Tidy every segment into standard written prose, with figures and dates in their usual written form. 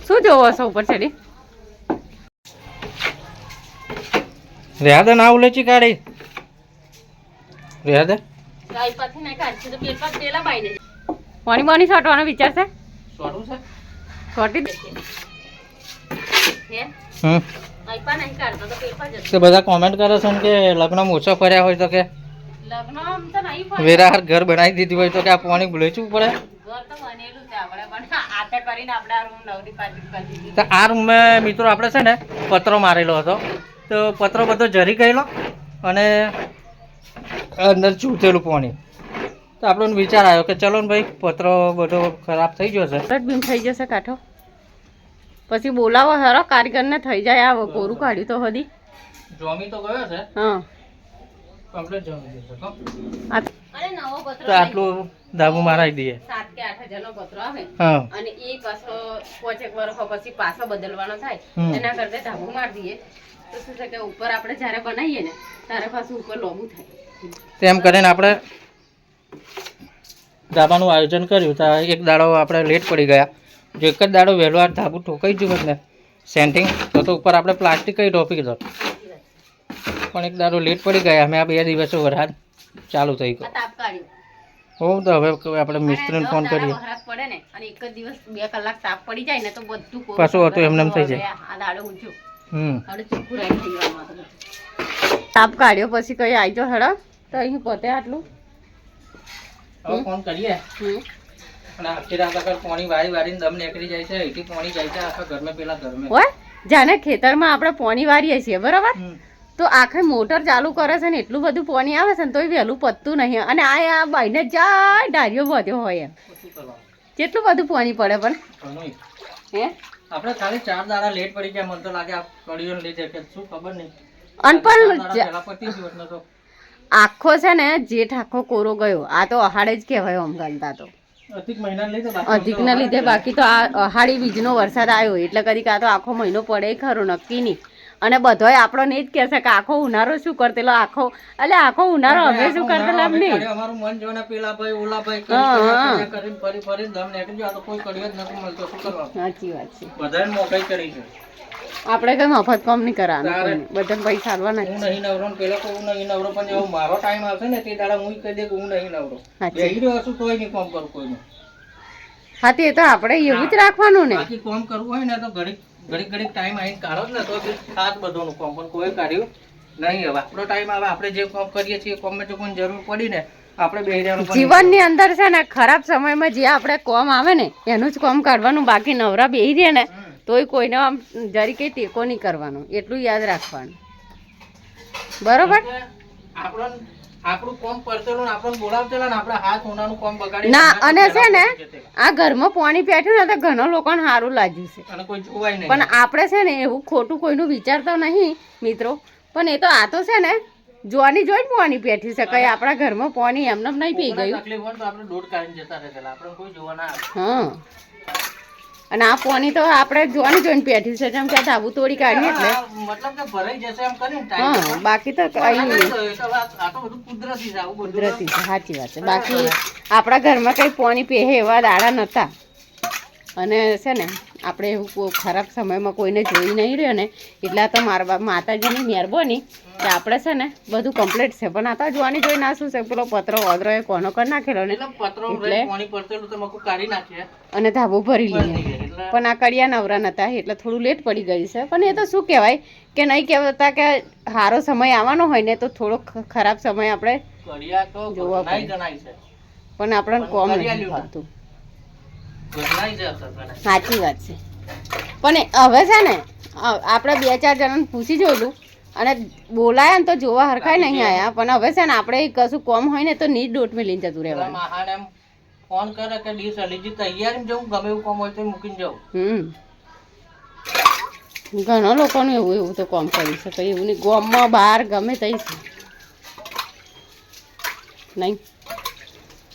શું જોવો છો ઉપર ચડી? રેહા દે ના ઉલેચી કાઢી રેહા દે. પાણી પાણી છાંટવાનો વિચાર છે? સોડું છે છોટી દે કે બધા કોમેન્ટ કરે છે ને કે લગ્ન ઓછો ફર્યા હોય તો કે વેરા ઘર બનાવી દીધી હોય તો કે આ પાણી ભૂલેચવું પડે. તો આ રૂમમાં મિત્રો આપણે છે ને પતરો મારેલો હતો તો પતરો બધો જરી ગયેલો અને અંદર ચૂંટેલું પાણી તો આપણને વિચાર આવ્યો કે ચલો ને ભાઈ પતરો બધો ખરાબ થઈ ગયો છે. બીમ થઈ જશે કાંઠો પછી બોલાવો સારો કારીગરને થઈ જાય આ કોરું કાઢ્યું તો હદી જોમી તો ગયો છે. હા કમ્પ્લીટ જોમી દેશે. અરે નવો પતરો તો આટલું ધાબુ મારાઈ દઈએ 7 કે 8 હજારનો પતરો આવે હા અને એ પાછો 5 વર્ષ પછી પાછો બદલવાનો થાય એના કરતા ધાબુ મારી દઈએ તો શું છે કે ઉપર આપણે જ્યારે બનાવીએ ને ત્યારે પાછું ઉપર લોબું થાય. તેમ કરીને આપણે ધાબાનું આયોજન કર્યું તો એક દાડો આપણે લેટ પડી ગયા. જો એક જ દાડો વહેલો આ ધાબુ ઠોકાઈ ગયું ને સેન્ટિંગ તો ઉપર આપણે પ્લાસ્ટિક કઈ ઢોપી દો પણ એક દાડો લેટ પડી ગયા. અમે આ 2 દિવસો વરસાદ ચાલુ થઈ ગયો. તાપ કાઢ્યો હોવ તો હવે આપણે મિસ્ત્રીને ફોન કરીએ. વરસાદ પડે ને અને એક જ દિવસ 2 કલાક તાપ પડી જાય ને તો બધું પાછું હતું એમને એમ થઈ જાય. આ દાડો ઊંચો હવે ચોખ્ખું રહી થઈ જવાનું. તાપ કાઢ્યો પછી કઈ આવી જાઓ હેડો તો અહીં પોતે આટલું હવે ફોન કરીએ અને આખી રાત આગળ પાણી વાળી વાળીને દમ નીકળી જાય છે. અહીંથી પાણી જાય છે આખા ઘરમાં પેલા ઘરમાં હોય જાને ખેતરમાં આપણે પાણી વારીએ છીએ બરાબર તો આખે મોટર ચાલુ કરે છે ને એટલું બધું પાણી આવે છે ને તોય વહેલું પતતું નહીં અને આ બાઈને જાય ડાળીઓ વધ્યો હોય એમ કેટલું બધું પાણી પડે પણ હે આપણે ખાલી 4 દાડા લેટ પડી ગયા. મને તો લાગે આ કડીઓને લીધે કે શું ખબર નહીં અને પણ પહેલા પતી ગયું એટલે તો આખો છે ને જેઠ આખો કોરો ગયો આ તો અહાડે જ કહેવાય આમ ગણતા તો અધિક મહિના લીધે અધિકના લીધે બાકી તો આ અહાડી બીજનો વરસાદ આવ્યો એટલે કદી આ તો આખો મહિનો પડે ખરો નક્કી નહીં અને બધોય આપણો ને જ કહેશે કે આખો ઉનાળો શું કરતેલો આખો એટલે આખો ઉનાળો અમે શું કરતેલા એમ નહીં અમારું મન જોને પેલા ભાઈ ઓલા ભાઈ કરીને ફરી ફરી દમ નીકળી જાય તો કોઈ કડિયો જ નથી મળતો શું કરવાનું. સાચી વાત છે બધાને મોકાઈ કરી છે. આપણે કઈ મફત કામ નહીં કરવાનું બધાને પૈસા આલવાના હું નહીં નવરો ને પેલા હું નહીં નવરો પણ જેવો મારો ટાઈમ આવશે ને તે દાડા હું કહી દે કે હું નહીં નવરો બેહી રહ્યો છું તોય નહીં કામ કરું કોઈનું. હા તે તો આપણે એવું જ રાખવાનું ને બાકી કામ કરવું હોય ને તો ઘડીક ટાઈમ આવીને કાઢો જ ને તો ખાસ બધોનું કામ પણ કોઈ કાઢ્યું નહીં. હવે આપણો ટાઈમ આવે આપણે જે કામ કરીએ છીએ કામમાં જો કોઈ જરૂર પડી ને આપણે બેહી રહેવાનું. જીવનની અંદર છે ને ખરાબ સમયમાં જે આપણે કામ આવે ને એનું જ કામ કાઢવાનું બાકી નવરા બેહી રહે ને તોય કોઈને આમ જરી કઈ ટેકો નહીં કરવાનો એટલું યાદ રાખવાનું બરોબર. આપણું કામ પરતેલું આપણને બોલાવતેલા ને આપણે હાથ હોનાનું કામ બગાડી ના અને છે ને આ ઘરમાં પાણી પેઠ્યું ને તો ઘણા લોકોને સારું લાગ્યું છે અને કોઈ જોવાય નહીં પણ આપણે છે ને એવું ખોટું કોઈનું વિચારતા નહીં મિત્રો પણ એ તો આ તો છે ને જોવાની જોઈને પાણી પેઠી છે કઈ આપણા ઘરમાં પાણી એમને નહીં પી ગયું તકલીફ હોય તો આપણે દોડ કાઢીને જતા રહેલા આપણે કોઈ જોવા ના આવે. હા અને આ પાણી તો આપણે જોવાની જોઈને પેઠ્યું છે જેમ કે ધાબુ તોડી કાઢીએ એટલે મતલબ કે ભરાઈ જશે એમ કરીને હા બાકી તો કઈ નહીં આ તો બધું કુદરતી છે. આવું કુદરતી છે સાચી વાત છે બાકી આપણા ઘરમાં કઈ પાણી પહેરે એવા દાડા નહોતા અને છે ને આપણે એવું ખરાબ સમયમાં કોઈને જોઈ નહીં રહ્યો ને એટલે આ તો માતાજીની મહેરબાની કે આપણે છે ને બધું કમ્પ્લીટ છે પણ આ તો જોવાની જોઈ ના શું છે પેલો પતરો ઓદરો એ કોનો કરી નાખેલો ને એટલે અને ધાબો ભરી લઈએ પણ આ કડિયા નવરા નતા એટલે થોડું લેટ પડી ગયું છે પણ એ તો શું કહેવાય કે નહીં કહેતા કે સારો સમય આવવાનો હોય ને તો થોડો ખરાબ સમય આપણે જોવા પડે પણ આપણને કોમ નથી થતું. સાચી વાત છે પણ હવે છે ને આપણે 2-4 જણાને પૂછી જોયેલું અને બોલાયા ને તો જોવા હરખાય નહીં આયા પણ હવે છે ને આપણે કશું કોમ હોય ને તો નીટ ડોટ માં લઈને જતું રહેવાનું. ફોન કરે કે ડીશ અલીજી તૈયારી જવું ગમે એવું કામ હોય તો મૂકીને જાઉં. ઘણા લોકોનું એવું તો કામ કરી શકે એવું નહીં ગામમાં બહાર ગમે તઈ છે નહીં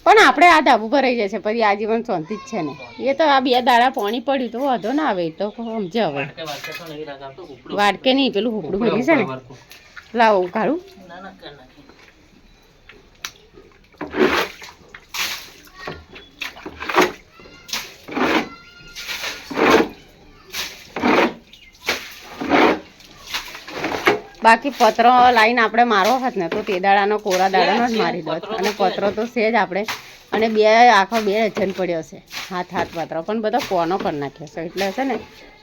પણ આપણે આ ધાબુ ભરાઈ જાય છે પછી આજીવન શાંતિ જ છે ને એ તો આ 2 દાડા પાણી પડ્યું તો વાંધો ના આવે તો સમજે હવે વાટકે નહીં પેલું હુકડું ભરી છે ને લાવો કાઢું બાકી પત્ર લાઈન આપણે મારવો હોત ને તો તે દાડાનો કોરા દાડાનો જ મારી દોત. અને પત્રો તો છે જ આપણે, અને આખો 2 ડઝન પડ્યો છે હાથ પત્ર, પણ બધો પોનો કરી નાખ્યો છે. એટલે છે ને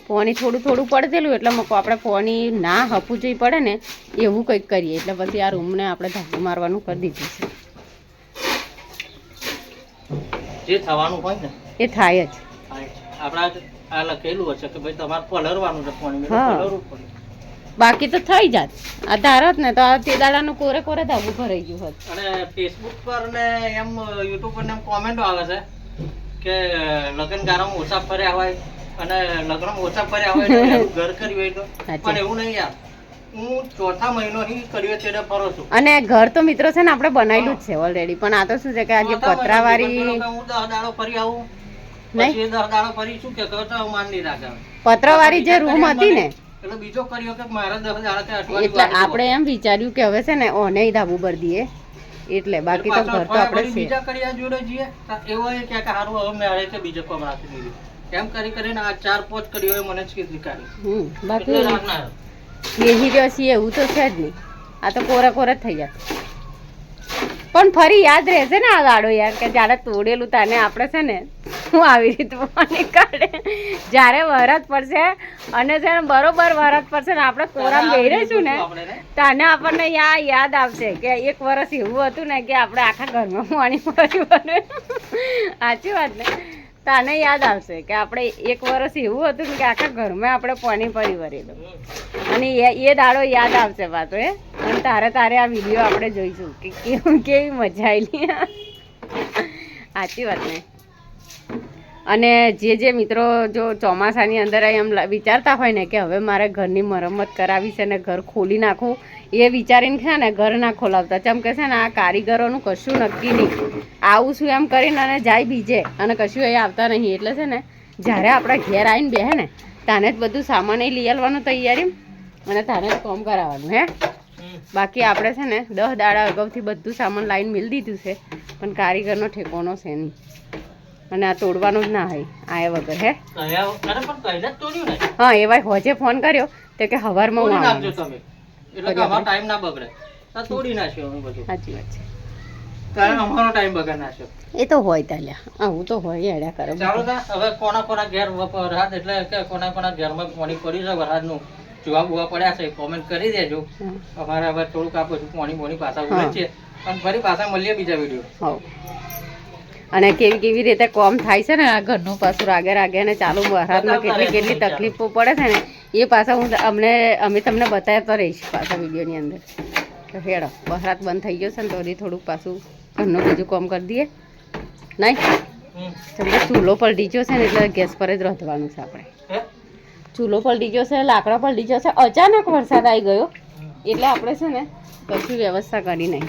પોની થોડું પડતેલું, એટલે આપણે પોની ના હપવું જોઈ પડે ને એવું કંઈક કરીએ. એટલે પછી આ રૂમને આપણે ધાબુ મારવાનું કરી દીધું છે. જે થવાનું હોય ને એ થાય જ. આપણા આ લખેલું હશે કે ભાઈ તમારે પલરવાનું છે પાણી, હા. પલરવું પડે. બાકી તો થઈ જાત. આ ધારત ને તો આ તે દાડાનું કોરે ધાબુ ભરાઈ ગયું હોત. અને ફેસબુક પર ને એમ યુટ્યુબ પર ને એમ કોમેન્ટો આવે છે કે લગ્ન ગારામાં ઓછા ફર્યા હોય અને લગ્નમાં ઓછા ફર્યા હોય એટલે એવું ઘર કર્યું હોય તો, પણ એવું નહીં યાર. હું 4થા મહિનોથી કર્યો છે એટલે ફરો છું. અને ઘર તો મિત્રો છે ને આપણે બનાવેલું જ છે ઓલરેડી, પણ આ તો શું છે કે આજે પતરાવાળી હું 10 દાડો ફરી આવું, પછી 10 દાડો ફરી શું કે તો માન નહીં રાખે. પતરાવાળી જે રૂમ હતી ને એટલે બીજો કર્યો કે મારા 10 દાડા કે અઠવાડિયું એટલે આપણે એમ વિચાર્યું કે હવે છે ને ઓને ધાબુ ભરી દઈએ, એટલે બાકી તો ઘર તો આપણે છે. બીજા કર્યા જોડે જઈએ એવો એ કે હારું હવે મેળે કે બીજો કોમ રાખી દીધી, એમ કરીને આ 4-5 કર્યો મને જ કીધી કાઢી. બાકી બેહી રહ્યો છીએ એવું તો છે જ નહીં. આ તો કોરા જ થઈ જાય. પણ ફરી યાદ રહેશે ને આ દાડો યાર, કે જ્યારે તોડેલું તાને આપણે છે ને હું આવી રીતે પાણી કાઢે જ્યારે વરસ પડશે અને છે ને બરોબર વરસ પડશે ને આપણે કોરામાં બેહી રહીશું ને તાને આપણને યાદ આવશે કે 1 વર્ષ એવું હતું ને કે આપણે આખા ઘરમાં પાણી ભર્યું. સાચી વાત ને? તાને યાદ આવશે કે આપણે 1 વર્ષ એવું હતું ને કે આખા ઘરમાં આપણે પાણી ભરેલું, અને એ દાડો યાદ આવશે પાછો. અને તારે આ વિડીયો આપણે જોઈશું કે કેવી મજા આવેલી. સાચી વાત ને? અને જે મિત્રો જો ચોમાસાની અંદર એમ વિચારતા હોય ને કે હવે મારે ઘરની મરમ્મત કરાવી છે ને ઘર ખોલી નાખવું, એ વિચારીને છે ને ઘર ના ખોલાવતા. ચમ કે છે ને આ કારીગરોનું કશું નક્કી નહીં, આવું શું એમ કરીને અને જાય બીજે અને કશું એ આવતા નહીં. એટલે છે ને જ્યારે આપણા ઘેર આવીને બેહે ને તાને જ બધું સામાન એ લઈ આવવાનું તૈયારી, અને તાને જ કામ કરાવવાનું. બાકી આપણે છે ને 10 દાડા અગાઉથી બધું સામાન લાવીને મિલ દીધું છે, પણ કારીગરનો ઠેકોનો છે નહીં. અને આ તોડવાનું જ ના હોય આયા વગર. હા, એવાય હોજે ફોન કર્યો તો કે હવારમાં હું આવજો તમે, એટલે કે અમારો ટાઈમ ના બગડે. આ તોડી નાખ્યો અમે બધું. સાચી વાત છે. કારણ અમારો ટાઈમ બગાડ નાખ્યો. એ તો હોય તાલ્યા, આવું તો હોય એડા કરે. ચાલો હવે કોના ઘેર વરસાદ એટલે કે કોના ઘેરમાં પાણી પડી છે વરસાદનું જોવા બોવા પડ્યા છે કોમેન્ટ કરી દેજો. અમારે હવે થોડુંક આ બધું પાણી પાછા ઉડે છે, અને ફરી પાછા મળીએ બીજા વિડીયો. અને કેવી રીતે કોમ થાય છે ને આ ઘરનું પાછું રાગે ને ચાલુ વરસાદમાં કેટલી તકલીફો પડે છે ને એ પાછા અમે તમને બતાવતા રહીશ પાછા વિડીયોની અંદર. તો હેડો, વરસાદ બંધ થઈ ગયો છે ને તો થોડુંક પાછું ઘરનું બીજું કામ કરી દઈએ. નહીં તમને ચૂલો પલટી ગયો છે ને એટલે ગેસ પર જ રાંધવાનું છે આપણે. ચૂલો પલટી ગયો છે, લાકડા પલટી ગયો છે, અચાનક વરસાદ આવી ગયો એટલે આપણે છે ને કશું વ્યવસ્થા કરી નહીં.